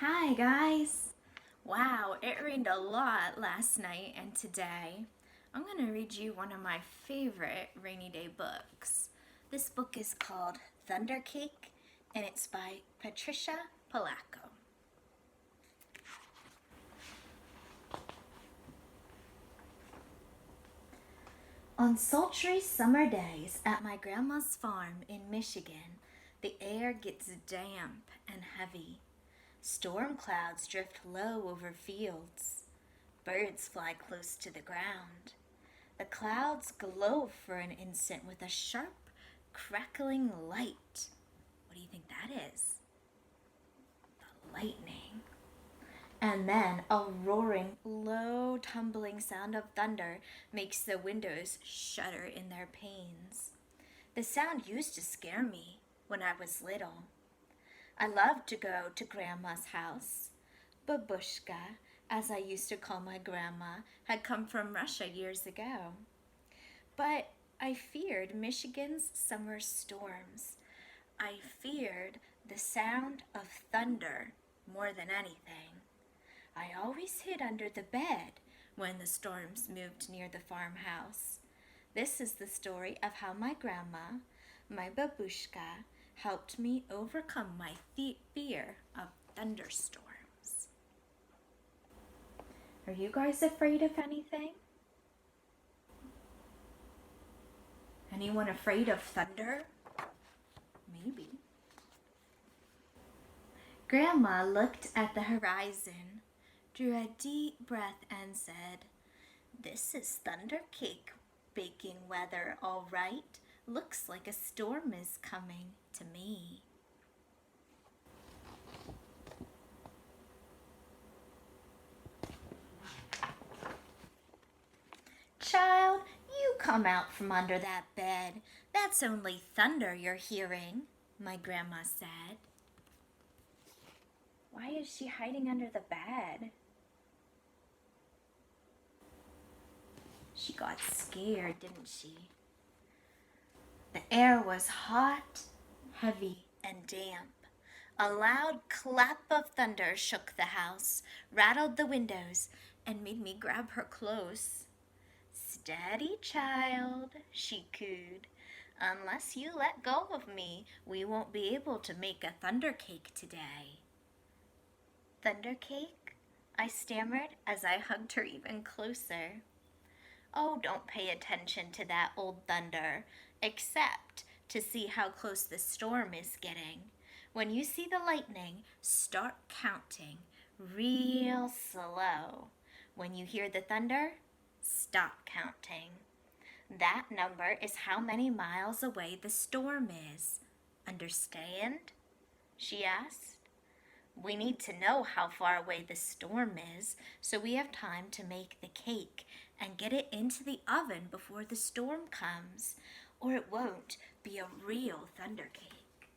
Hi guys! Wow, it rained a lot last night and today. I'm going to read you one of my favorite rainy day books. This book is called Thunder Cake and it's by Patricia Polacco. On sultry summer days at my grandma's farm in Michigan, the air gets damp and heavy. Storm clouds drift low over fields. Birds fly close to the ground. The clouds glow for an instant with a sharp, crackling light. What do you think that is? The lightning. And then a roaring, low, tumbling sound of thunder makes the windows shudder in their panes. The sound used to scare me when I was little. I loved to go to Grandma's house. Babushka, as I used to call my grandma, had come from Russia years ago. But I feared Michigan's summer storms. I feared the sound of thunder more than anything. I always hid under the bed when the storms moved near the farmhouse. This is the story of how my grandma, my babushka, helped me overcome my fear of thunderstorms. Are you guys afraid of anything? Anyone afraid of thunder? Maybe. Grandma looked at the horizon, drew a deep breath and said, "This is thunder cake baking weather, all right. Looks like a storm is coming to me." "Child, you come out from under that bed. That's only thunder you're hearing," my grandma said. Why is she hiding under the bed? She got scared, didn't she? The air was hot, heavy, and damp. A loud clap of thunder shook the house, rattled the windows, and made me grab her close. "Steady, child," she cooed. "Unless you let go of me, we won't be able to make a thunder cake today." "Thunder cake?" I stammered as I hugged her even closer. "Oh, don't pay attention to that old thunder, except to see how close the storm is getting. When you see the lightning, start counting real slow. When you hear the thunder, stop counting. That number is how many miles away the storm is. Understand?" she asked. "We need to know how far away the storm is so we have time to make the cake and get it into the oven before the storm comes, or it won't be a real thunder cake."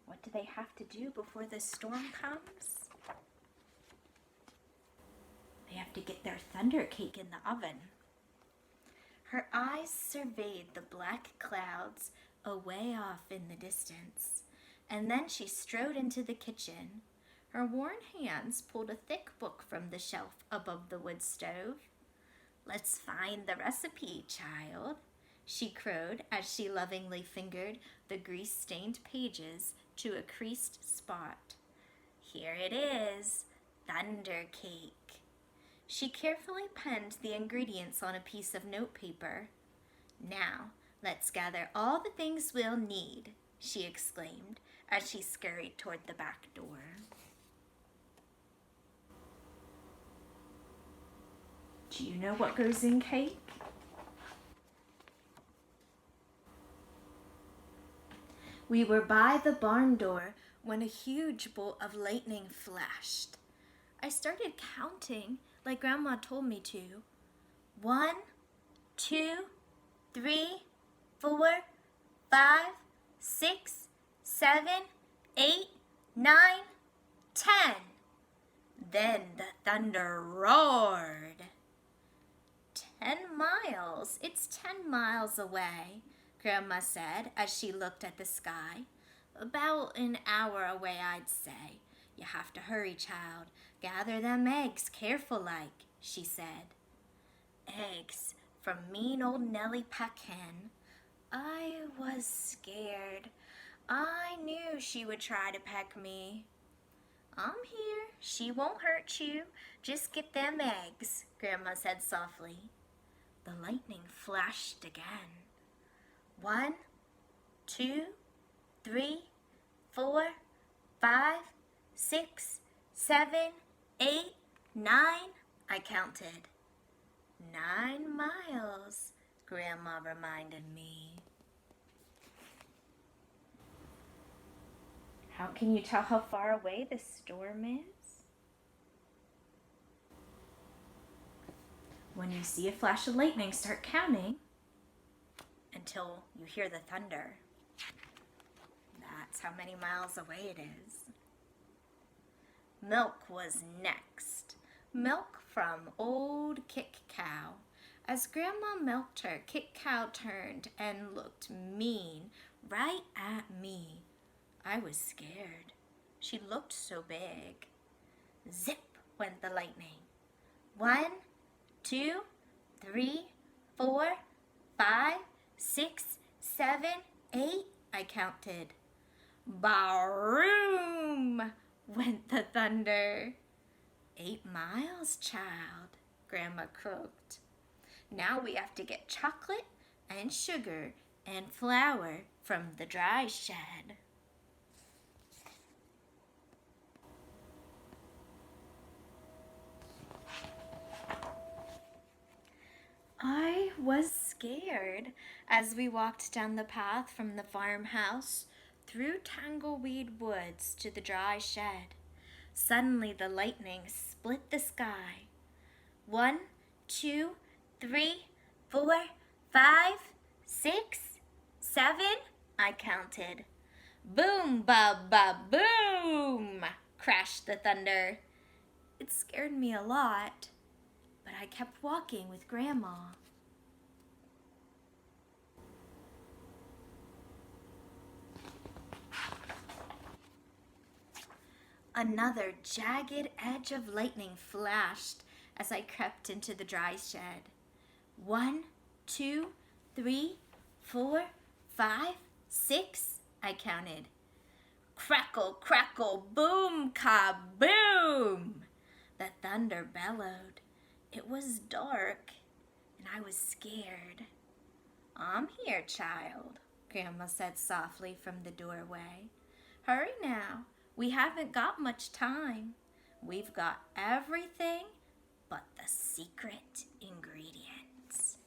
What do they have to do before the storm comes? They have to get their thunder cake in the oven. Her eyes surveyed the black clouds away off in the distance, and then she strode into the kitchen. Her worn hands pulled a thick book from the shelf above the wood stove. "Let's find the recipe, child," she crowed as she lovingly fingered the grease-stained pages to a creased spot. "Here it is, thunder cake." She carefully penned the ingredients on a piece of notepaper. "Now, let's gather all the things we'll need," she exclaimed as she scurried toward the back door. Do you know what goes in cake? We were by the barn door when a huge bolt of lightning flashed. I started counting like Grandma told me to. 1, 2, 3, 4, 5, 6, 7, 8, 9, 10. Then the thunder roared. 10 miles. It's 10 miles away," Grandma said as she looked at the sky. About an hour away, I'd say. You have to hurry, child. Gather them eggs careful like, she said. Eggs from mean old Nellie Peckhen. I was scared. I knew she would try to peck me. I'm here. She won't hurt you. Just get them eggs, Grandma said softly. The lightning flashed again. 1, 2, 3, 4, 5, 6, 7, 8, 9, I counted. 9 miles, Grandma reminded me. How can you tell how far away the storm is? When you see a flash of lightning, start counting until you hear the thunder. That's how many miles away it is. Milk was next. Milk from old Kick Cow. As Grandma milked her, Kick Cow turned and looked mean right at me. I was scared. She looked so big. Zip went the lightning. 1, 2, 3, 4, 5, 6, 7, 8, I counted. Baroom went the thunder. 8 miles, child, Grandma croaked. Now we have to get chocolate and sugar and flour from the dry shed. I was scared as we walked down the path from the farmhouse through tangleweed woods to the dry shed. Suddenly the lightning split the sky. 1, 2, 3, 4, 5, 6, 7, I counted. Boom, ba, ba, boom, crashed the thunder. It scared me a lot, but I kept walking with Grandma. Another jagged edge of lightning flashed as I crept into the dry shed. 1, 2, 3, 4, 5, 6, I counted. Crackle, crackle, boom, kaboom! The thunder bellowed. It was dark, and I was scared. I'm here, child, Grandma said softly from the doorway. Hurry now. We haven't got much time. We've got everything but the secret ingredients.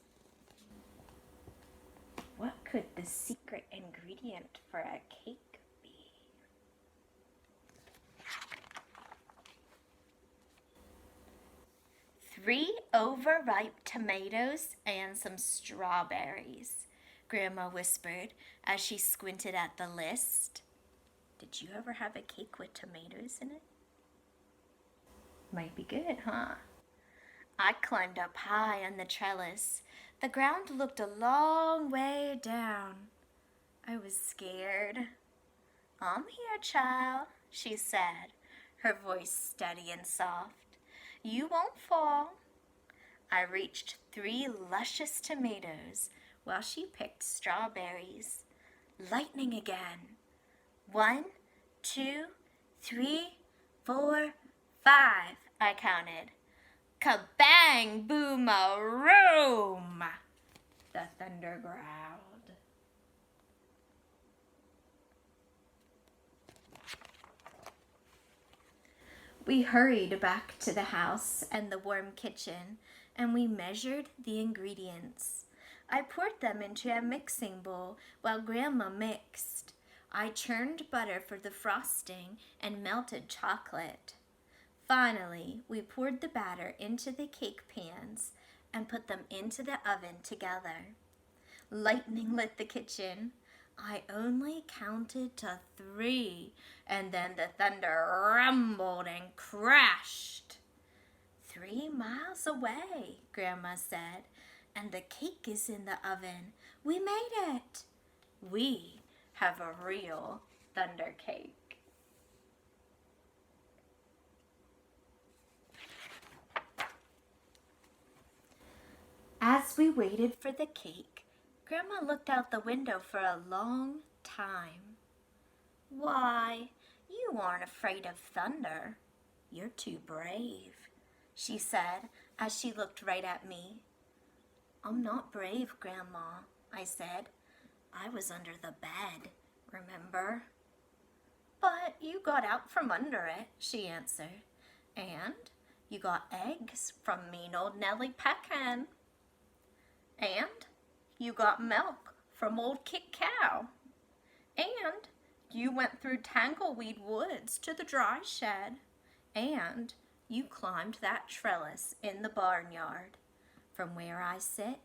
What could the secret ingredient for a cake be? 3 overripe tomatoes and some strawberries, Grandma whispered as she squinted at the list. Did you ever have a cake with tomatoes in it? Might be good, huh? I climbed up high on the trellis. The ground looked a long way down. I was scared. I'm here, child, she said, her voice steady and soft. You won't fall. I reached 3 luscious tomatoes while she picked strawberries. Lightning again. 1, 2, 3, 4, 5, I counted. Kabang, boom-a-room, the thunder growled. We hurried back to the house and the warm kitchen, and we measured the ingredients. I poured them into a mixing bowl while Grandma mixed. I churned butter for the frosting and melted chocolate. Finally, we poured the batter into the cake pans and put them into the oven together. Lightning lit the kitchen. I only counted to 3, and then the thunder rumbled and crashed. 3 miles away, Grandma said, and the cake is in the oven. We made it. We have a real thunder cake. As we waited for the cake, Grandma looked out the window for a long time. "Why, you aren't afraid of thunder. You're too brave," she said as she looked right at me. "I'm not brave, Grandma," I said. "I was under the bed, remember?" "But you got out from under it," she answered. "And you got eggs from mean old Nellie Pecan. And you got milk from old Kit Cow. And you went through Tangleweed Woods to the dry shed. And you climbed that trellis in the barnyard. From where I sit,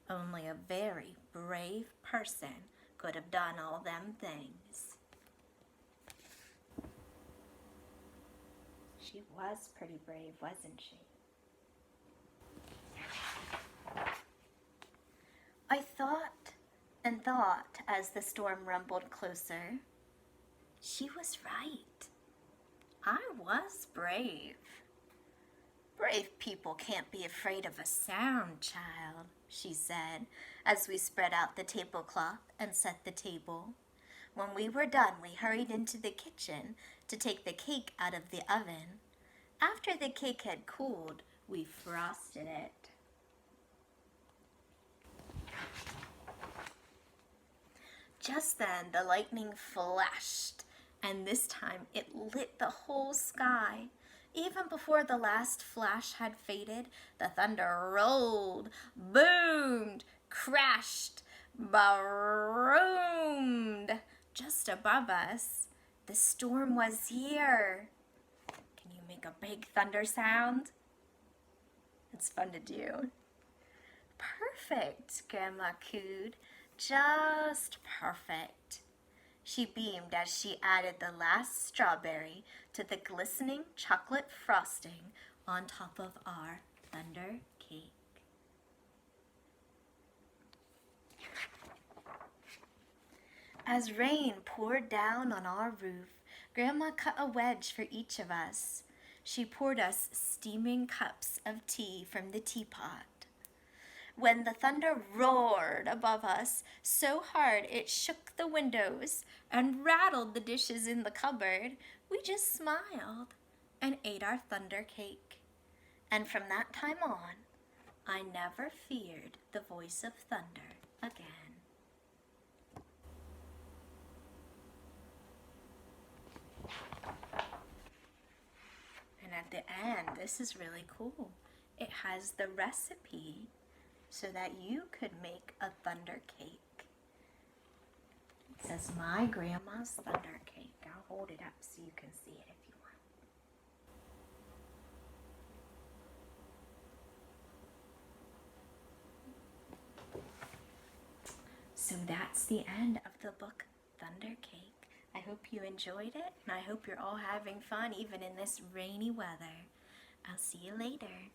only a very brave person could have done all them things." She was pretty brave, wasn't she? I thought and thought as the storm rumbled closer. She was right. I was brave. "Brave people can't be afraid of a sound, child," she said, as we spread out the tablecloth and set the table. When we were done, we hurried into the kitchen to take the cake out of the oven. After the cake had cooled, we frosted it. Just then the lightning flashed, and this time it lit the whole sky. Even before the last flash had faded, the thunder rolled, boomed, crashed, boomed just above us. The storm was here. Can you make a big thunder sound? It's fun to do. "Perfect," Grandma cooed. "Just perfect." She beamed as she added the last strawberry to the glistening chocolate frosting on top of our thunder cake. As rain poured down on our roof, Grandma cut a wedge for each of us. She poured us steaming cups of tea from the teapot. When the thunder roared above us so hard it shook the windows and rattled the dishes in the cupboard, we just smiled and ate our thunder cake. And from that time on, I never feared the voice of thunder again. And at the end, this is really cool. It has the recipe so that you could make a thunder cake. It says, "My grandma's thunder cake." I'll hold it up so you can see it if you want. So that's the end of the book, Thunder Cake. I hope you enjoyed it, and I hope you're all having fun even in this rainy weather. I'll see you later.